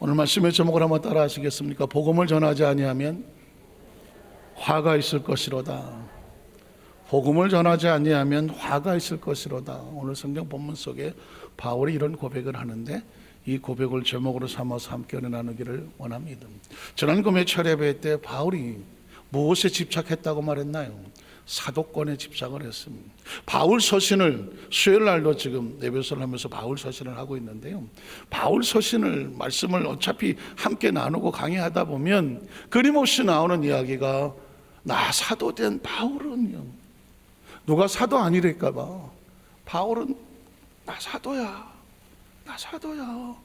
오늘 말씀의 제목을 한번 따라 하시겠습니까? 복음을 전하지 아니하면 화가 있을 것이로다. 복음을 전하지 아니하면 화가 있을 것이로다. 오늘 성경 본문 속에 바울이 이런 고백을 하는데 이 고백을 제목으로 삼아서 함께 은혜 나누기를 원합니다. 지난 금요일 예배 때 바울이 무엇에 집착했다고 말했나요? 사도권에 집착을 했습니다. 바울 서신을 수요일 날도 지금 예배를 하면서 바울 서신을 하고 있는데요. 바울 서신을 말씀을 어차피 함께 나누고 강의하다 보면 끊임없이 나오는 이야기가 나 사도된 바울은요. 누가 사도 아니랄까 봐. 바울은 나 사도야. 나 사도야.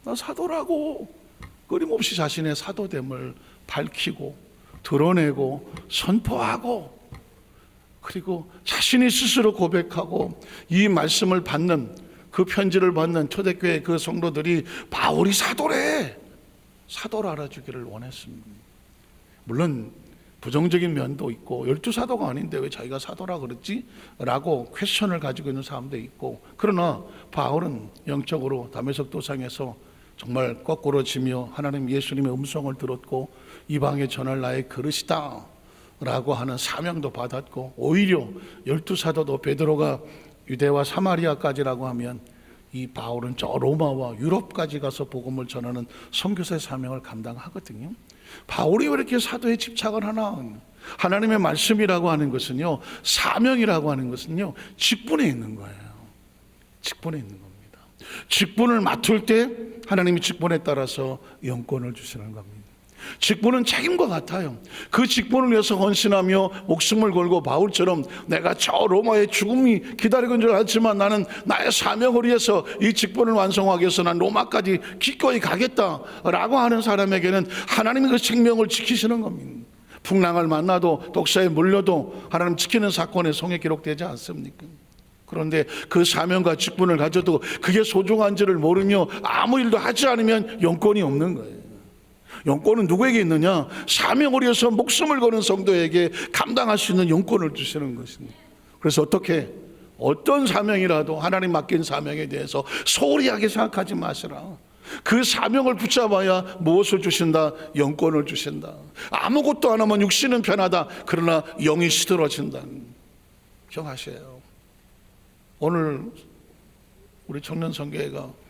나 사도라고 끊임없이 자신의 사도됨을 밝히고 드러내고 선포하고 그리고 자신이 스스로 고백하고 이 말씀을 받는 그 편지를 받는 초대교회 그 성도들이 바울이 사도래. 사도를 알아주기를 원했습니다. 물론 부정적인 면도 있고 12사도가 아닌데 왜 자기가 사도라 그랬지? 라고 퀘션을 가지고 있는 사람도 있고 그러나 바울은 영적으로 다메섹 도상에서 정말 거꾸로 지며 하나님 예수님의 음성을 들었고 이방에 전할 나의 그릇이다 라고 하는 사명도 받았고 오히려 12사도도 베드로가 유대와 사마리아까지라고 하면 이 바울은 저 로마와 유럽까지 가서 복음을 전하는 선교사의 사명을 감당하거든요. 바울이 왜 이렇게 사도에 집착을 하나? 하나님의 말씀이라고 하는 것은요, 사명이라고 하는 것은요, 직분에 있는 거예요. 직분에 있는 겁니다. 직분을 맡을 때 하나님이 직분에 따라서 영권을 주시는 겁니다. 직분은 책임과 같아요. 그 직분을 위해서 헌신하며 목숨을 걸고 바울처럼 내가 저 로마의 죽음이 기다리고 있는 줄 알지만 나는 나의 사명을 위해서 이 직분을 완성하기 위해서 난 로마까지 기꺼이 가겠다라고 하는 사람에게는 하나님이 그 생명을 지키시는 겁니다. 풍랑을 만나도 독사에 물려도 하나님 지키는 사건의 성에 기록되지 않습니까? 그런데 그 사명과 직분을 가져도 그게 소중한지를 모르며 아무 일도 하지 않으면 영권이 없는 거예요. 영권은 누구에게 있느냐? 사명을 위해서 목숨을 거는 성도에게 감당할 수 있는 영권을 주시는 것입니다. 그래서 어떤 사명이라도 하나님 맡긴 사명에 대해서 소홀히 하게 생각하지 마시라. 그 사명을 붙잡아야 무엇을 주신다? 영권을 주신다. 아무것도 안 하면 육신은 편하다. 그러나 영이 시들어진다. 기억하세요. 오늘 우리 청년 선교회가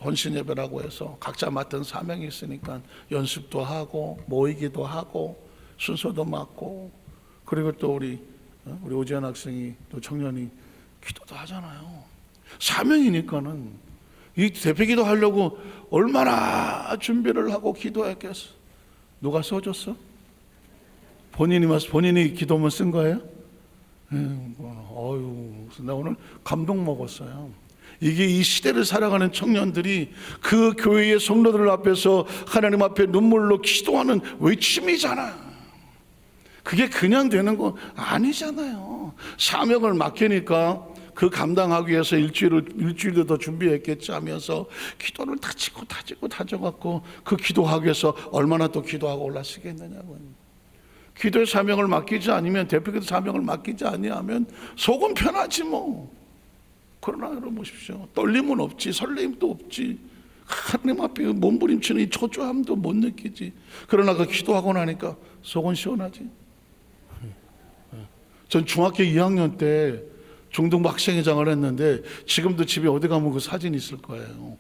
헌신 예배라고 해서 각자 맡은 사명이 있으니까 연습도 하고 모이기도 하고 순서도 맡고 그리고 또 우리 오지현 학생이 또 청년이 기도도 하잖아요. 사명이니까는 이 대표기도 하려고 얼마나 준비를 하고 기도했겠어. 누가 써줬어? 본인이 기도문 쓴 거예요? 나 오늘 감동 먹었어요. 이게 이 시대를 살아가는 청년들이 그 교회의 성도들 앞에서 하나님 앞에 눈물로 기도하는 외침이잖아. 그게 그냥 되는 거 아니잖아요. 사명을 맡기니까 그 감당하기 위해서 일주일도 더 준비했겠지 하면서 기도를 다져갖고 그 기도하기 위해서 얼마나 또 기도하고 올라서겠느냐고요. 기도의 사명을 맡기지 않으면 대표기도 사명을 맡기지 아니하면 속은 편하지 뭐. 그러나 여러분 보십시오. 떨림은 없지, 설레임도 없지, 하나님 앞에 몸부림치는 이 초조함도 못 느끼지. 그러나 그 기도하고 나니까 속은 시원하지. 전 중학교 2학년 때 중등부 학생회장을 했는데 지금도 집에 어디 가면 그 사진이 있을 거예요.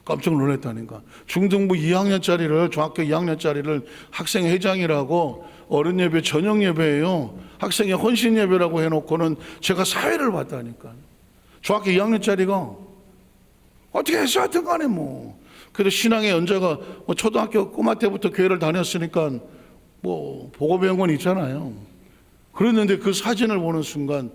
깜짝 놀랐다니까. 중등부 2학년짜리를 중학교 2학년짜리를 학생회장이라고 어른 예배 저녁 예배예요. 학생의 헌신 예배라고 해놓고는 제가 사회를 봤다니까. 중학교 2학년짜리가 어떻게 해서 하여튼 간에 뭐 그래도 신앙의 연자가 초등학교 꼬마 때부터 교회를 다녔으니까 뭐 보고 배운 건 있잖아요. 그랬는데 그 사진을 보는 순간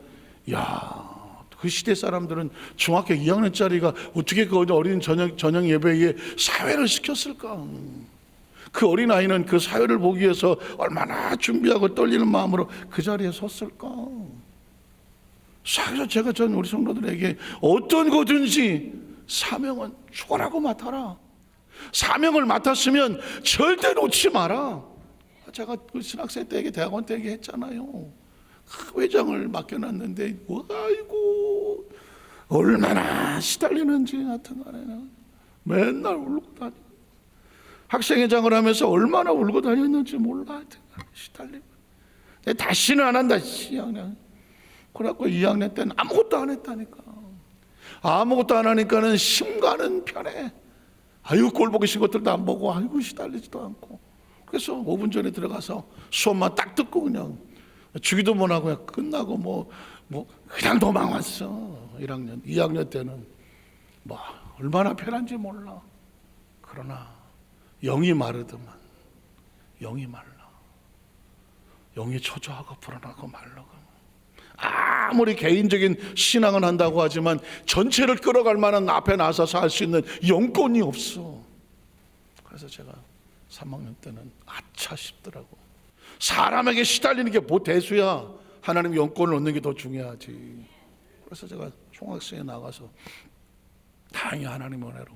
그 시대 사람들은 중학교 2학년짜리가 어떻게 그 어린 저녁 예배에 사회를 시켰을까? 그 어린아이는 그 사회를 보기 위해서 얼마나 준비하고 떨리는 마음으로 그 자리에 섰을까? 그래서 제가 우리 성도들에게 어떤 거든지 사명은 죽어라고 맡아라. 사명을 맡았으면 절대 놓지 마라. 제가 그 신학생 때에게 대학원 때에게 했잖아요. 회장을 맡겨놨는데 아이고 얼마나 시달리는지 하여튼 간에 맨날 울고 다니고 학생회장을 하면서 얼마나 울고 다녔는지 몰라. 시달리고. 다시는 안 한다. 그냥. 그래갖고 2학년 때는 아무것도 안 했다니까. 아무것도 안 하니까는 심가는 편해. 아유, 꼴 보기 싫은 것들도 안 보고, 아이고, 시달리지도 않고. 그래서 5분 전에 들어가서 수업만 딱 듣고 그냥 주기도 못 하고 그냥 끝나고 뭐 그냥 도망 왔어. 1학년, 2학년 때는 뭐 얼마나 편한지 몰라. 그러나 영이 마르더만. 영이 말라. 영이 초조하고 불안하고 말라. 아무리 개인적인 신앙은 한다고 하지만 전체를 끌어갈 만한 앞에 나서서 할 수 있는 영권이 없어. 그래서 제가 3학년 때는 아차 싶더라고. 사람에게 시달리는 게 뭐 대수야. 하나님 영권을 얻는 게 더 중요하지. 그래서 제가 총학생에 나가서 다행히 하나님 은혜로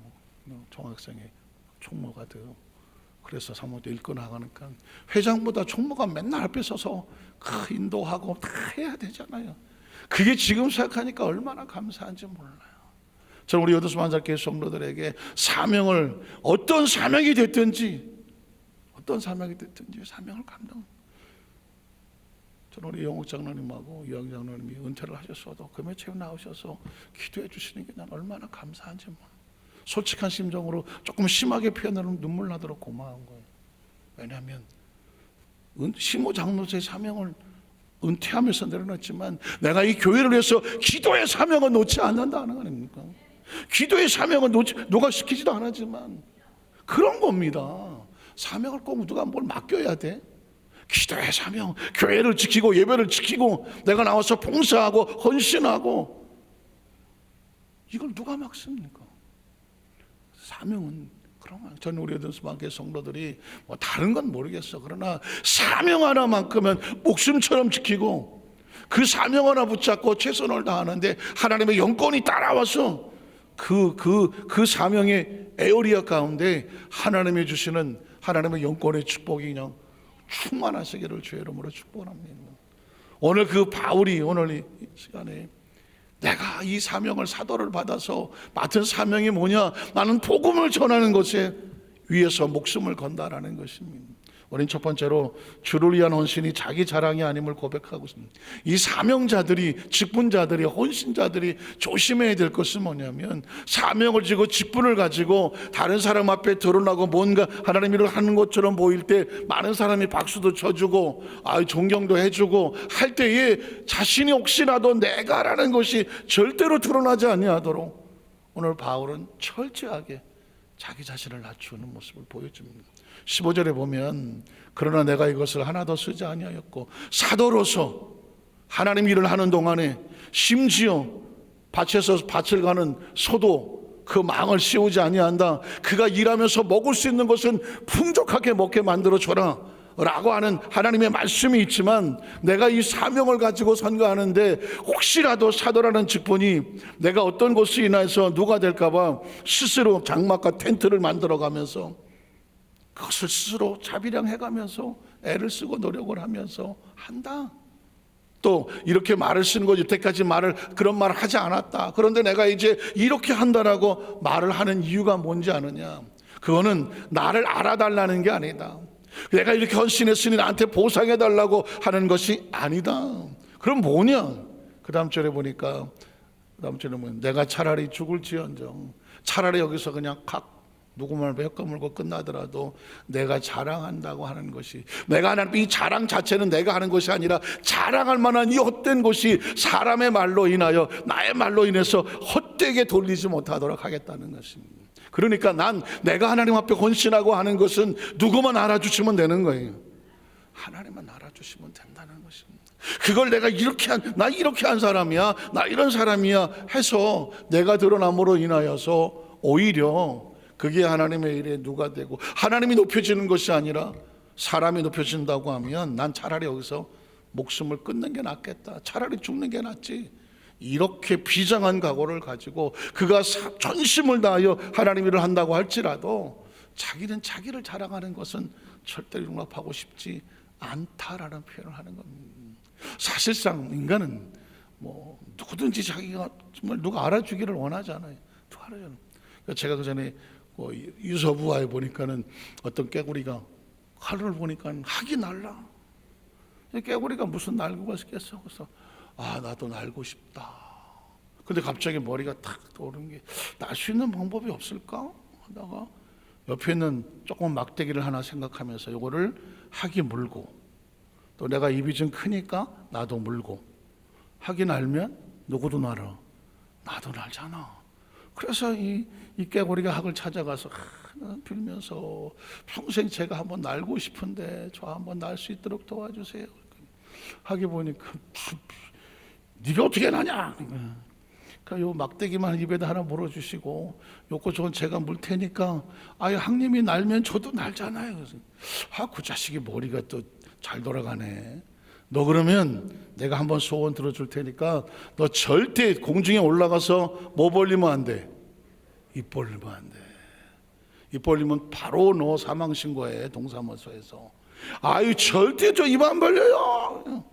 총학생회 총무가 돼요. 그래서 사모도 읽고 나가니까 회장보다 총무가 맨날 앞에 서서 인도하고 다 해야 되잖아요. 그게 지금 생각하니까 얼마나 감사한지 몰라요. 저는 우리 여도수만사교회 성도들에게 사명을 어떤 사명이 됐든지 사명을 감당. 저는 우리 영옥 장로님하고 이영 장로님이 은퇴를 하셨어도 금요 체험 나오셔서 기도해 주시는 게 난 얼마나 감사한지 몰라요. 솔직한 심정으로 조금 심하게 표현하면 눈물 나도록 고마운 거예요. 왜냐하면 시모 장로의 사명을 은퇴하면서 내려놨지만 내가 이 교회를 위해서 기도의 사명은 놓지 않는다는 거 아닙니까? 기도의 사명은 누가 시키지도 않았지만 그런 겁니다. 사명을 꼭 누가 뭘 맡겨야 돼? 기도의 사명, 교회를 지키고 예배를 지키고 내가 나와서 봉사하고 헌신하고 이걸 누가 막습니까? 사명은 그런 거. 저는 우리 여든수만교회 성도들이 뭐 다른 건 모르겠어. 그러나 사명 하나만큼은 목숨처럼 지키고 그 사명 하나 붙잡고 최선을 다하는데 하나님의 영권이 따라와서 그 사명의 에어리어 가운데 하나님이 주시는 하나님의 영권의 축복이 그냥 충만하시기를 주의 이름으로 축복합니다. 오늘 그 바울이 오늘 이 시간에 내가 이 사명을 사도를 받아서 맡은 사명이 뭐냐? 나는 복음을 전하는 것에 위해서 목숨을 건다라는 것입니다. 우린 첫 번째로 주를 위한 헌신이 자기 자랑이 아님을 고백하고 있습니다. 이 사명자들이, 직분자들이, 헌신자들이 조심해야 될 것은 뭐냐면 사명을 지고 직분을 가지고 다른 사람 앞에 드러나고 뭔가 하나님 일을 하는 것처럼 보일 때 많은 사람이 박수도 쳐주고 존경도 해주고 할 때에 자신이 혹시라도 내가라는 것이 절대로 드러나지 아니하도록 오늘 바울은 철저하게 자기 자신을 낮추는 모습을 보여줍니다. 15절에 보면 그러나 내가 이것을 하나도 쓰지 아니하였고 사도로서 하나님 일을 하는 동안에 심지어 밭에서 밭을 가는 소도 그 망을 씌우지 아니한다. 그가 일하면서 먹을 수 있는 것은 풍족하게 먹게 만들어 줘라 라고 하는 하나님의 말씀이 있지만 내가 이 사명을 가지고 선거하는데 혹시라도 사도라는 직분이 내가 어떤 것으로 인해서 누가 될까 봐 스스로 장막과 텐트를 만들어 가면서 그것을 스스로 자비량 해가면서 애를 쓰고 노력을 하면서 한다. 또 이렇게 말을 쓰는 거 여태까지 그런 말을 하지 않았다. 그런데 내가 이제 이렇게 한다라고 말을 하는 이유가 뭔지 아느냐? 그거는 나를 알아달라는 게 아니다. 내가 이렇게 헌신했으니 나한테 보상해달라고 하는 것이 아니다. 그럼 뭐냐? 그 다음 절에 보니까 내가 차라리 죽을지언정 차라리 여기서 그냥 누구 말 엮어물고 끝나더라도 내가 자랑한다고 하는 것이 내가 하는 이 자랑 자체는 내가 하는 것이 아니라 자랑할 만한 이 헛된 것이 사람의 말로 인하여 나의 말로 인해서 헛되게 돌리지 못하도록 하겠다는 것입니다. 그러니까 내가 하나님 앞에 헌신하고 하는 것은 누구만 알아주시면 되는 거예요. 하나님만 알아주시면 된다는 것입니다. 그걸 내가 나 이렇게 한 사람이야, 나 이런 사람이야 해서 내가 드러남으로 인하여서 오히려 그게 하나님의 일에 누가 되고 하나님이 높여지는 것이 아니라 사람이 높여진다고 하면 난 차라리 여기서 목숨을 끊는 게 낫겠다. 차라리 죽는 게 낫지. 이렇게 비장한 각오를 가지고 그가 전심을 다하여 하나님 일을 한다고 할지라도 자기는 자기를 자랑하는 것은 절대로 용납하고 싶지 않다라는 표현을 하는 겁니다. 사실상 인간은 누구든지 자기가 정말 누가 알아주기를 원하잖아요. 누가 알아주는. 제가 그 전에 유서부화에 보니까는 어떤 깨구리가 칼을 보니까 학이 날라. 이 깨구리가 무슨 날고가 있겠어. 그래서 나도 날고 싶다. 근데 갑자기 머리가 탁 떠오르는 게, 날 수 있는 방법이 없을까 하다가 옆에 있는 조그만 막대기를 하나 생각하면서 요거를 학이 물고, 또 내가 입이 좀 크니까 나도 물고, 학이 날면 누구도 날아, 나도 날잖아. 그래서 이 깨구리가 학을 찾아가서 빌면서, 평생 제가 한번 날고 싶은데 저 한번 날 수 있도록 도와주세요. 학이 보니까 네가 어떻게 나냐. 그러니까 요 막대기만 입에다 하나 물어주시고, 요거 저건 제가 물 테니까, 학님이 날면 저도 날잖아요. 그래서 그 자식이 머리가 또 잘 돌아가네. 너 그러면 내가 한번 소원 들어줄 테니까 너 절대 공중에 올라가서 뭐 벌리면 안 돼? 입 벌리면 안 돼. 입 벌리면 바로 너 사망 신고해, 동사무소에서. 절대 저 입 안 벌려요.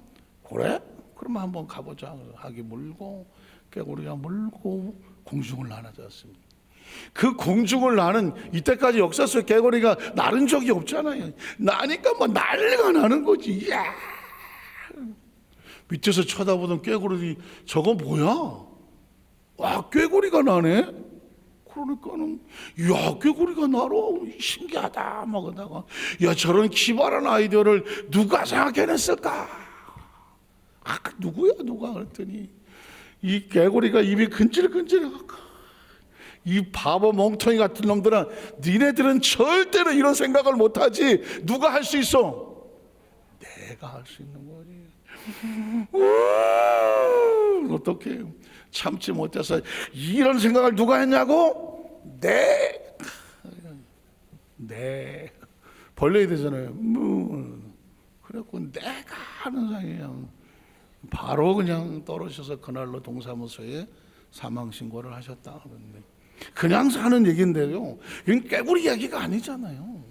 그래? 그러면 한번 가보자. 학이 물고 깨구리가 물고 공중을 나눠졌습니다. 그 공중을 나는, 이때까지 역사 속에 깨구리가 나른 적이 없잖아요. 나니까 뭐 난리가 나는 거지. 이야! 밑에서 쳐다보던 깨구리, 저거 뭐야? 깨구리가 나네? 그러니까는, 깨구리가 날아. 신기하다. 막 하다가, 저런 기발한 아이디어를 누가 생각해냈을까? 누구야? 누가? 그랬더니, 이 깨구리가 입이 근질근질해갖고, 이 바보 멍텅이 같은 놈들아, 니네들은 절대로 이런 생각을 못하지. 누가 할 수 있어? 내가 할 수 있는 거지. 어떻게 참지 못해서 이런 생각을 누가 했냐고? 네 벌려야 되잖아요. 그래갖고 내가 하는 사이에 바로 그냥 떨어져서 그날로 동사무소에 사망 신고를 하셨다. 그런데 그냥 사는 얘기인데요, 이건 깨구리 이야기가 아니잖아요.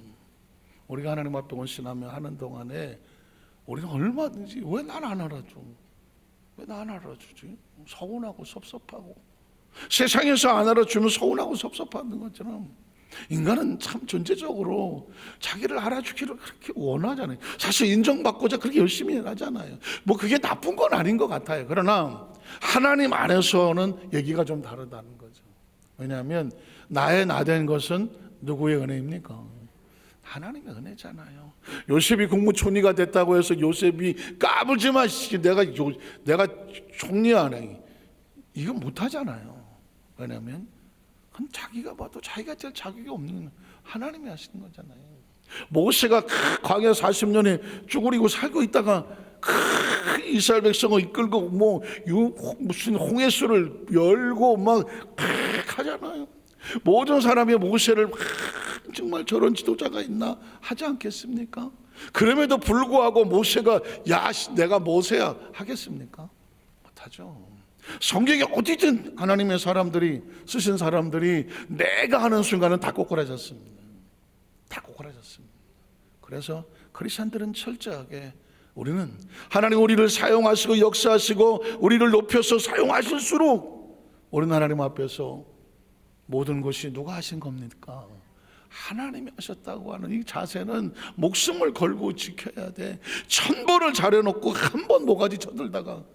우리가 하나님 앞에 헌신하며 하는 동안에 우리는 얼마든지, 왜 난 안 알아줘? 왜 난 안 알아주지? 서운하고 섭섭하고, 세상에서 안 알아주면 서운하고 섭섭하는 것처럼 인간은 참 존재적으로 자기를 알아주기를 그렇게 원하잖아요. 사실 인정받고자 그렇게 열심히 하잖아요. 뭐 그게 나쁜 건 아닌 것 같아요. 그러나 하나님 안에서는 얘기가 좀 다르다는 거죠. 왜냐하면 나의 나된 것은 누구의 은혜입니까? 하나님의 은혜잖아요. 요셉이 국무총리가 됐다고 해서 요셉이 까불지 마, 내가 총리 안 해, 이건 못하잖아요. 왜냐하면 그건 자기가 봐도 자기가 될 자격이 없는, 하나님이 하시는 거잖아요. 모세가 광야 40년에 쭈그리고 살고 있다가 이스라엘 백성을 이끌고 무슨 홍해수를 열고 막 하잖아요. 모든 사람이 모세를 정말 저런 지도자가 있나 하지 않겠습니까? 그럼에도 불구하고 모세가 내가 모세야 하겠습니까? 못하죠. 성경에 어디든 하나님의 사람들이, 쓰신 사람들이 내가 하는 순간은 다 꼬꾸라졌습니다. 다 꼬꾸라졌습니다. 그래서 크리스천들은 철저하게, 우리는 하나님 우리를 사용하시고 역사하시고 우리를 높여서 사용하실수록 우리는 하나님 앞에서 모든 것이 누가 하신 겁니까? 하나님이 하셨다고 하는 이 자세는 목숨을 걸고 지켜야 돼. 1000번을 잘해놓고 한 번 모가지 쳐들다가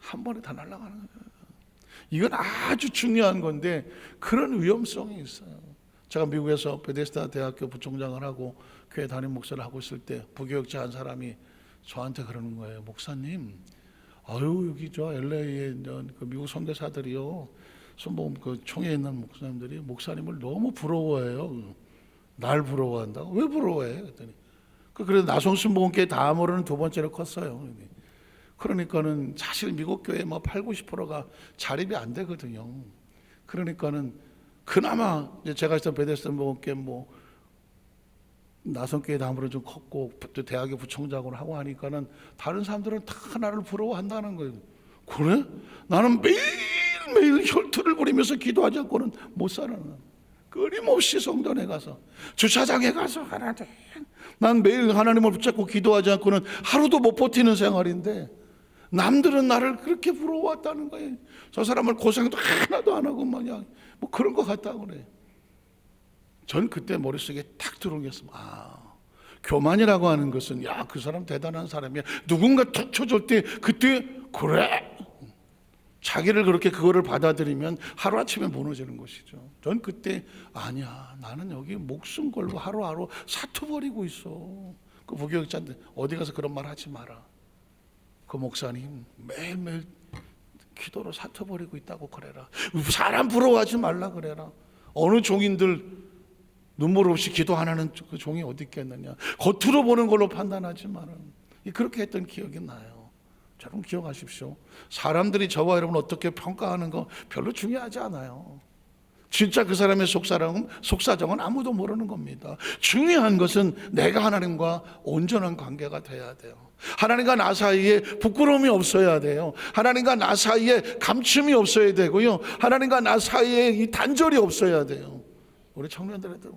한 번에 다 날아가는 거예요. 이건 아주 중요한 건데 그런 위험성이 있어요. 제가 미국에서 베데스다 대학교 부총장을 하고 교회 담임 목사를 하고 있을 때 부교육자 한 사람이 저한테 그러는 거예요. 목사님, 여기 저 LA에 그 미국 선교사들이요, 순복음 그 총회에 있는 목사님들이 목사님을 너무 부러워해요. 날 부러워한다고? 왜 부러워해? 그랬더니 그래서 나송 순복음교회 다음으로는 두 번째로 컸어요. 그러니까는 사실 미국 교회 뭐 80~90%가 자립이 안 되거든요. 그러니까는 그나마 제가 있던 베데스다 순복음교회 나성교회 다음으로 좀 컸고 또 대학의 부총장으로 하고 하니까는 다른 사람들은 다 나를 부러워한다는 거예요. 그래? 나는 매일 혈투를 부리면서 기도하지 않고는 못 살아. 끊임없이 성전에 가서 주차장에 가서 하나님, 난 매일 하나님을 붙잡고 기도하지 않고는 하루도 못 버티는 생활인데 남들은 나를 그렇게 부러워했다는 거예요. 저 사람은 고생도 하나도 안 하고 그냥 뭐 그런 것 같다고 그래. 전 그때 머릿속에 탁 들어온 게 있습니다. 교만이라고 하는 것은 그 사람 대단한 사람이야, 누군가 툭 쳐줄 때 그때 그래, 자기를 그렇게 그거를 받아들이면 하루아침에 무너지는 것이죠. 전 그때 아니야, 나는 여기 목숨 걸고 하루하루 사투버리고 있어. 그 부교육자인데 어디 가서 그런 말 하지 마라. 그 목사님 매일매일 기도로 사투버리고 있다고 그래라. 사람 부러워하지 말라 그래라. 어느 종인들 눈물 없이 기도 안 하는 그 종이 어디 있겠느냐. 겉으로 보는 걸로 판단하지 마라. 그렇게 했던 기억이 나요. 여러분 기억하십시오. 사람들이 저와 여러분 어떻게 평가하는 거 별로 중요하지 않아요. 진짜 그 사람의 속사정은 아무도 모르는 겁니다. 중요한 것은 내가 하나님과 온전한 관계가 돼야 돼요. 하나님과 나 사이에 부끄러움이 없어야 돼요. 하나님과 나 사이에 감춤이 없어야 되고요. 하나님과 나 사이에 이 단절이 없어야 돼요. 우리 청년들한테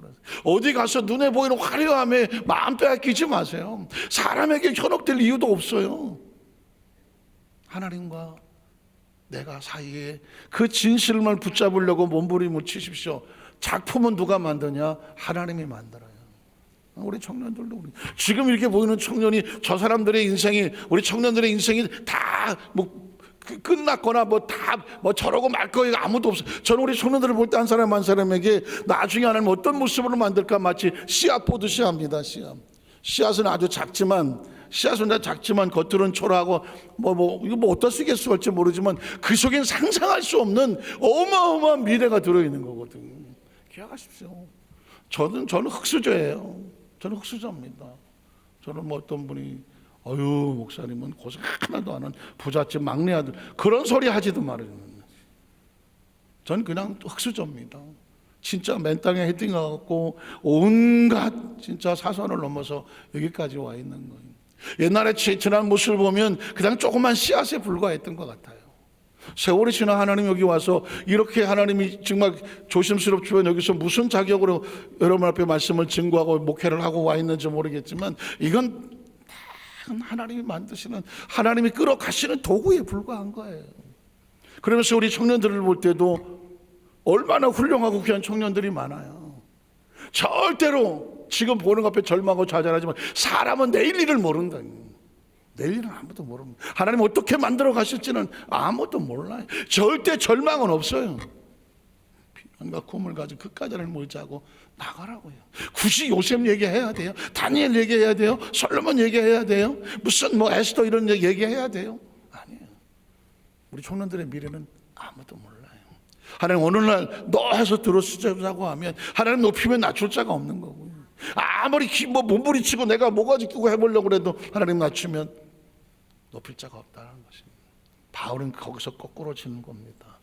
어디 가서 눈에 보이는 화려함에 마음 빼앗기지 마세요. 사람에게 현혹될 이유도 없어요. 하나님과 내가 사이에 그 진실만 붙잡으려고 몸부림을 치십시오. 작품은 누가 만드냐? 하나님이 만들어요. 우리 청년들도 지금 이렇게 보이는 청년이, 저 사람들의 인생이, 우리 청년들의 인생이 다 끝났거나 저러고 말 거가 아무도 없어요. 저는 우리 청년들을 볼 때 한 사람 한 사람에게 나중에 하나님 어떤 모습으로 만들까 마치 씨앗 보듯이 합니다. 씨앗은 아주 작지만 겉으로는 초라하고 이거 어디다 쓰겠을지 모르지만 그 속엔 상상할 수 없는 어마어마한 미래가 들어있는 거거든요. 기억하십시오. 저는 흙수저예요. 저는 흙수저입니다. 저는 어떤 분이 목사님은 고생 하나도 안 한 부잣집 막내 아들, 그런 소리 하지도 말아요. 전 그냥 흙수저입니다. 진짜 맨 땅에 헤딩하고 온갖 진짜 사선을 넘어서 여기까지 와 있는 거예요. 옛날에 지난 모습을 보면 그냥 조그만 씨앗에 불과했던 것 같아요. 세월이 지나 하나님 여기 와서 이렇게 하나님이 정말 조심스럽지만 여기서 무슨 자격으로 여러분 앞에 말씀을 증거하고 목회를 하고 와 있는지 모르겠지만 이건 하나님이 만드시는, 하나님이 끌어가시는 도구에 불과한 거예요. 그러면서 우리 청년들을 볼 때도 얼마나 훌륭하고 귀한 청년들이 많아요. 절대로 지금 보는 것 앞에 절망하고 좌절하지만 사람은 내일 일을 모른다. 내일 일은 아무도 모릅니다. 하나님 어떻게 만들어 가실지는 아무도 몰라요. 절대 절망은 없어요. 비난과 꿈을 가지고 끝까지 하나님을 의지하고 나가라고요. 굳이 요셉 얘기해야 돼요? 다니엘 얘기해야 돼요? 솔로몬 얘기해야 돼요? 무슨 에스더 이런 얘기해야 돼요? 아니에요. 우리 청년들의 미래는 아무도 몰라요. 하나님 어느 날 너 해서 들어주자고 하면 하나님 높이면 낮출 자가 없는 거고요. 아무리 몸부림치고 내가 모가지 끼고 해보려고 해도 하나님 낮추면 높일 자가 없다는 것입니다. 바울은 거기서 거꾸로 지는 겁니다.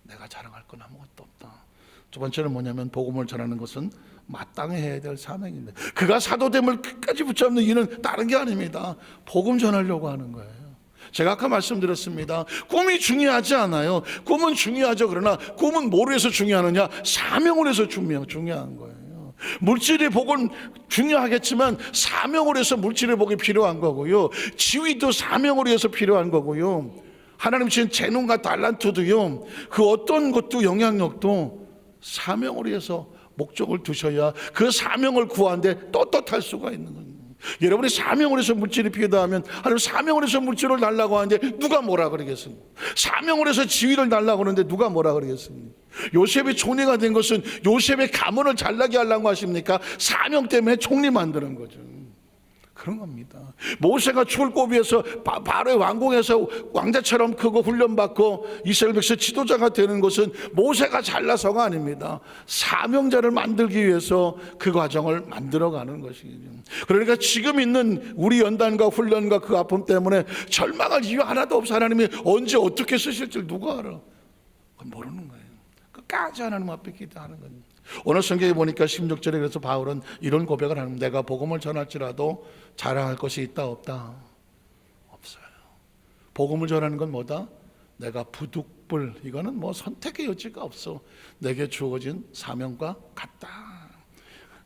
내가 자랑할 건 아무것도 없다. 두 번째는 뭐냐면 복음을 전하는 것은 마땅히 해야 될 사명인데, 그가 사도됨을 끝까지 붙잡는 이유는 다른 게 아닙니다. 복음 전하려고 하는 거예요. 제가 아까 말씀드렸습니다. 꿈이 중요하지 않아요. 꿈은 중요하죠. 그러나 꿈은 뭐로 해서 중요하느냐? 사명을 해서 중요한 거예요. 물질의 복은 중요하겠지만 사명을 해서 물질의 복이 필요한 거고요. 지위도 사명을 위해서 필요한 거고요. 하나님 주신 재능과 달란트도요, 그 어떤 것도 영향력도 사명을 위해서 목적을 두셔야 그 사명을 구하는데 떳떳할 수가 있는 거예요. 여러분이 사명을 해서 물질이 필요하다 하면 하나님 사명을 해서 물질을 달라고 하는데 누가 뭐라 그러겠습니까? 사명을 해서 지위를 달라고 하는데 누가 뭐라 그러겠습니까? 요셉이 총리가 된 것은 요셉의 가문을 잘나게 하려고 하십니까? 사명 때문에 총리 만드는 거죠. 그런 겁니다. 모세가 죽을 고비에서 바로의 왕궁에서 왕자처럼 크고 훈련받고 이스라엘 백성 지도자가 되는 것은 모세가 잘나서가 아닙니다. 사명자를 만들기 위해서 그 과정을 만들어가는 것이죠. 그러니까 지금 있는 우리 연단과 훈련과 그 아픔 때문에 절망할 이유 하나도 없어. 하나님이 언제 어떻게 쓰실지 누가 알아? 그건 모르는 거예요. 끝까지 하나님 앞에 기도하는 겁니다. 오늘 성경에 보니까 16절에 그래서 바울은 이런 고백을 합니다. 내가 복음을 전할지라도 자랑할 것이 있다 없다? 없어요. 복음을 전하는 건 뭐다? 내가 부득불, 이거는 선택의 여지가 없어. 내게 주어진 사명과 같다.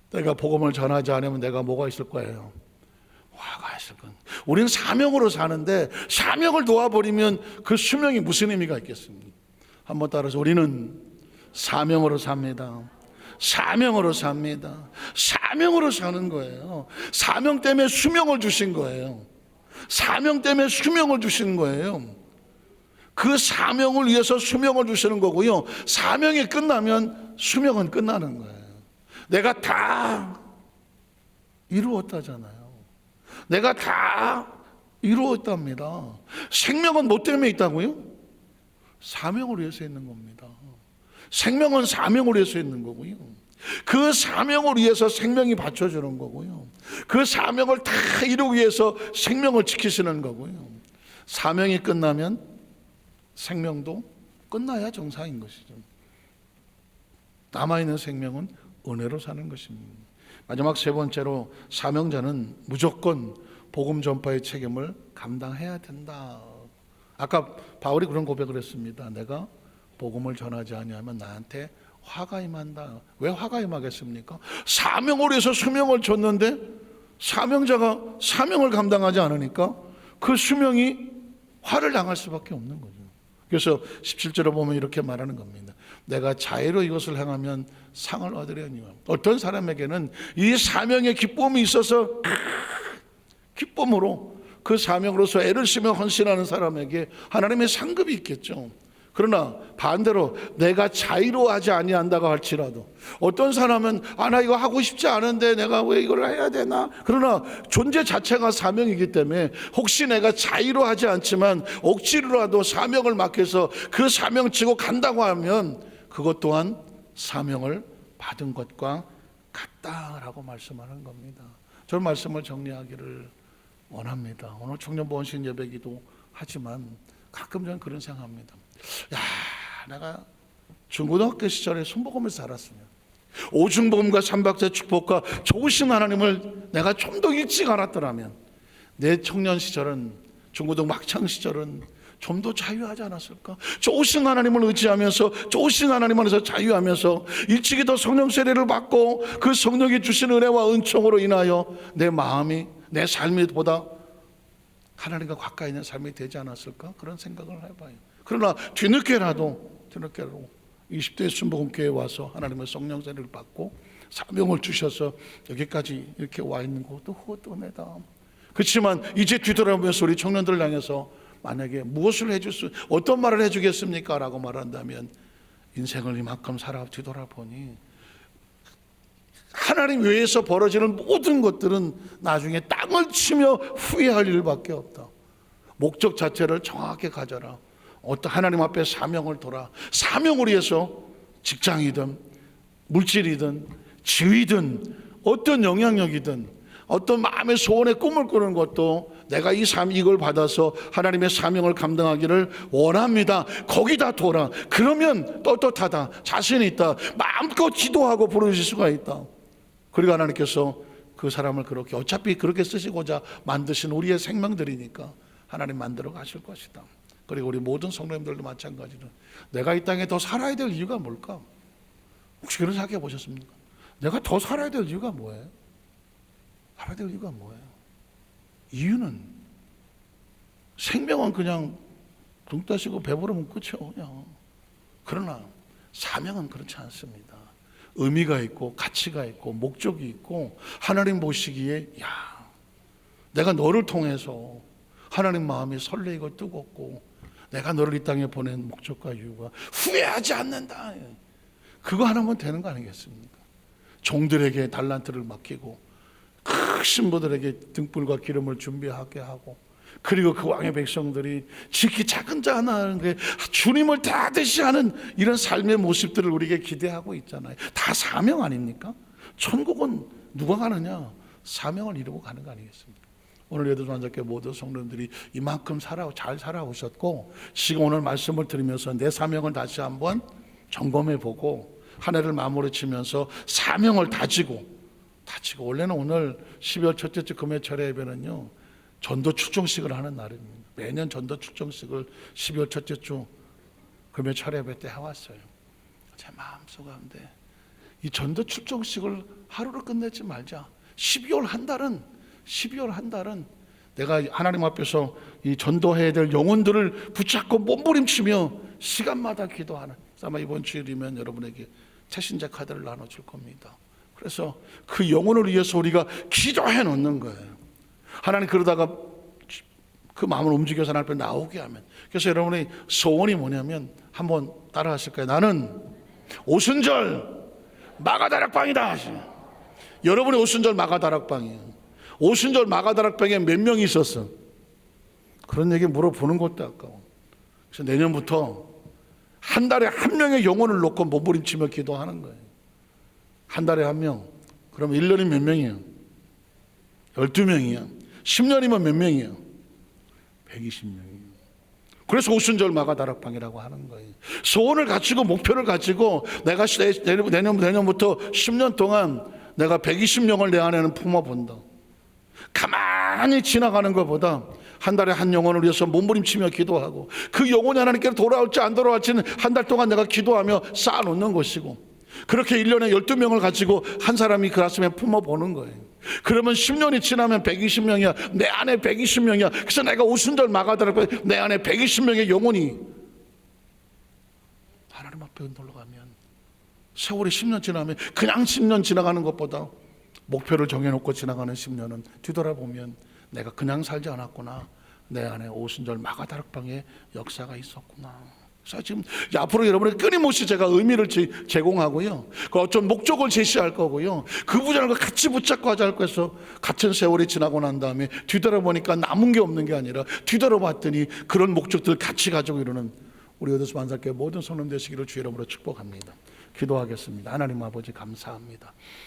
내가 복음을 전하지 않으면 내가 뭐가 있을 거예요? 화가 있을 거예요. 우리는 사명으로 사는데 사명을 놓아버리면 그 수명이 무슨 의미가 있겠습니까? 한번 따라서 우리는 사명으로 삽니다. 사명으로 삽니다. 사명으로 사는 거예요. 사명 때문에 수명을 주신 거예요. 사명 때문에 수명을 주신 거예요. 그 사명을 위해서 수명을 주시는 거고요. 사명이 끝나면 수명은 끝나는 거예요. 내가 다 이루었다잖아요. 내가 다 이루었답니다. 생명은 뭐 때문에 있다고요? 사명을 위해서 있는 겁니다. 생명은 사명을 위해서 있는 거고요. 그 사명을 위해서 생명이 받쳐주는 거고요. 그 사명을 다 이루기 위해서 생명을 지키시는 거고요. 사명이 끝나면 생명도 끝나야 정상인 것이죠. 남아있는 생명은 은혜로 사는 것입니다. 마지막 세 번째로 사명자는 무조건 복음 전파의 책임을 감당해야 된다. 아까 바울이 그런 고백을 했습니다. 내가 복음을 전하지 아니하면 나한테 화가 임한다. 왜 화가 임하겠습니까? 사명을 위해서 수명을 줬는데 사명자가 사명을 감당하지 않으니까 그 수명이 화를 당할 수밖에 없는 거죠. 그래서 17절에 보면 이렇게 말하는 겁니다. 내가 자애로 이것을 행하면 상을 얻으려니와. 어떤 사람에게는 이 사명의 기쁨이 있어서 기쁨으로 그 사명으로서 애를 쓰며 헌신하는 사람에게 하나님의 상급이 있겠죠. 그러나 반대로 내가 자유로워하지 아니한다고 할지라도 어떤 사람은 나 이거 하고 싶지 않은데 내가 왜 이걸 해야 되나? 그러나 존재 자체가 사명이기 때문에 혹시 내가 자유로워하지 않지만 억지로라도 사명을 맡겨서 그 사명 지고 간다고 하면 그것 또한 사명을 받은 것과 같다라고 말씀하는 겁니다. 저 말씀을 정리하기를 원합니다. 오늘 청년보험신 예배기도 하지만 가끔 저는 그런 생각합니다. 내가 중고등학교 시절에 순복음에서 살았으면 오중복음과 삼박자 축복과 좋으신 하나님을 내가 좀 더 일찍 알았더라면 내 청년 시절은 중고등 막창 시절은 좀 더 자유하지 않았을까? 좋으신 하나님을 의지하면서 좋으신 하나님 안에서 자유하면서 일찍이 더 성령 세례를 받고 그 성령이 주신 은혜와 은총으로 인하여 내 마음이 내 삶이 보다 하나님과 가까이 있는 삶이 되지 않았을까? 그런 생각을 해봐요. 그러나 뒤늦게라도 20대 순복음교회에 와서 하나님의 성령 세례를 받고 사명을 주셔서 여기까지 이렇게 와 있는 것도 후회다. 그렇지만 이제 뒤돌아보면서 우리 청년들을 향해서 만약에 무엇을 해줄 수, 어떤 말을 해주겠습니까? 라고 말한다면 인생을 이만큼 살아 뒤돌아보니 하나님 외에서 벌어지는 모든 것들은 나중에 땅을 치며 후회할 일밖에 없다. 목적 자체를 정확하게 가져라. 어떤 하나님 앞에 사명을 둬라. 사명을 위해서 직장이든 물질이든 지위든 어떤 영향력이든 어떤 마음의 소원의 꿈을 꾸는 것도 내가 이걸 받아서 하나님의 사명을 감당하기를 원합니다. 거기다 둬라. 그러면 떳떳하다. 자신 있다. 마음껏 기도하고 부르실 수가 있다. 그리고 하나님께서 그 사람을 그렇게 어차피 그렇게 쓰시고자 만드신 우리의 생명들이니까 하나님 만들어 가실 것이다. 그리고 우리 모든 성도님들도 마찬가지로 내가 이 땅에 더 살아야 될 이유가 뭘까? 혹시 그런 생각해 보셨습니까? 내가 더 살아야 될 이유가 뭐예요? 살아야 될 이유가 뭐예요? 이유는 생명은 그냥 붕 떠시고 배부르면 끝이에요. 그냥. 그러나 사명은 그렇지 않습니다. 의미가 있고 가치가 있고 목적이 있고 하나님 보시기에 내가 너를 통해서 하나님 마음이 설레이고 뜨겁고 내가 너를 이 땅에 보낸 목적과 이유가 후회하지 않는다. 그거 하나면 되는 거 아니겠습니까? 종들에게 달란트를 맡기고 그 신부들에게 등불과 기름을 준비하게 하고 그리고 그 왕의 백성들이 지키 작은 자 하나 하는데 주님을 다 대시하는 이런 삶의 모습들을 우리에게 기대하고 있잖아요. 다 사명 아닙니까? 천국은 누가 가느냐? 사명을 이루고 가는 거 아니겠습니까? 오늘 여도산자교회 모든 성도님들이 이만큼 잘 살아오셨고 지금 오늘 말씀을 들으면서 내 사명을 다시 한번 점검해 보고 한 해를 마무리 치면서 사명을 다지고 원래는 오늘 12월 첫째 주 금요철의 예배는요 전도 출정식을 하는 날입니다. 매년 전도 출정식을 12월 첫째 주 금요철 예배 때 해왔어요. 제 마음속 가운데 이 전도 출정식을 하루로 끝내지 말자. 12월 한 달은 내가 하나님 앞에서 이 전도해야 될 영혼들을 붙잡고 몸부림치며 시간마다 기도하는. 아마 이번 주일이면 여러분에게 채신제 카드를 나눠줄 겁니다. 그래서 그 영혼을 위해서 우리가 기도해 놓는 거예요. 하나님 그러다가 그 마음을 움직여서 하나님 앞에 나오게 하면. 그래서 여러분의 소원이 뭐냐면 한번 따라 하실까요? 나는 오순절 마가다락방이다. 여러분의 오순절 마가다락방이에요. 오순절 마가다락방에 몇 명이 있었어? 그런 얘기 물어보는 것도 아까워. 그래서 내년부터 한 달에 한 명의 영혼을 놓고 몸부림치며 기도하는 거예요. 한 달에 한 명. 그럼 1년이 몇 명이에요? 12명이야. 10년이면 몇 명이에요? 120명이에요. 그래서 오순절 마가다락방이라고 하는 거예요. 소원을 가지고 목표를 가지고 내가 내년부터 10년 동안 내가 120명을 내 안에는 품어본다. 가만히 지나가는 것보다 한 달에 한 영혼을 위해서 몸부림치며 기도하고 그 영혼이 하나님께로 돌아올지 안 돌아올지는 한 달 동안 내가 기도하며 쌓아놓는 것이고, 그렇게 1년에 12명을 가지고 한 사람이 그 가슴에 품어보는 거예요. 그러면 10년이 지나면 120명이야. 내 안에 120명이야. 그래서 내가 오순절 마가다락방에 내 안에 120명의 영혼이 하나님 앞에 놀러가면, 세월이 10년 지나면 그냥 10년 지나가는 것보다 목표를 정해놓고 지나가는 10년은 뒤돌아보면 내가 그냥 살지 않았구나. 내 안에 오순절 마가다락방의 역사가 있었구나. 그래서 지금 앞으로 여러분에게 끊임없이 제가 의미를 제공하고요, 그 어떤 목적을 제시할 거고요, 그 부분을 같이 붙잡고 하자 할 거에서 같은 세월이 지나고 난 다음에 뒤돌아보니까 남은 게 없는 게 아니라 뒤돌아봤더니 그런 목적들을 같이 가지고 이루는 우리 어디서 만살교회 모든 성도님 되시기를 주의 이름으로 축복합니다. 기도하겠습니다. 하나님 아버지 감사합니다.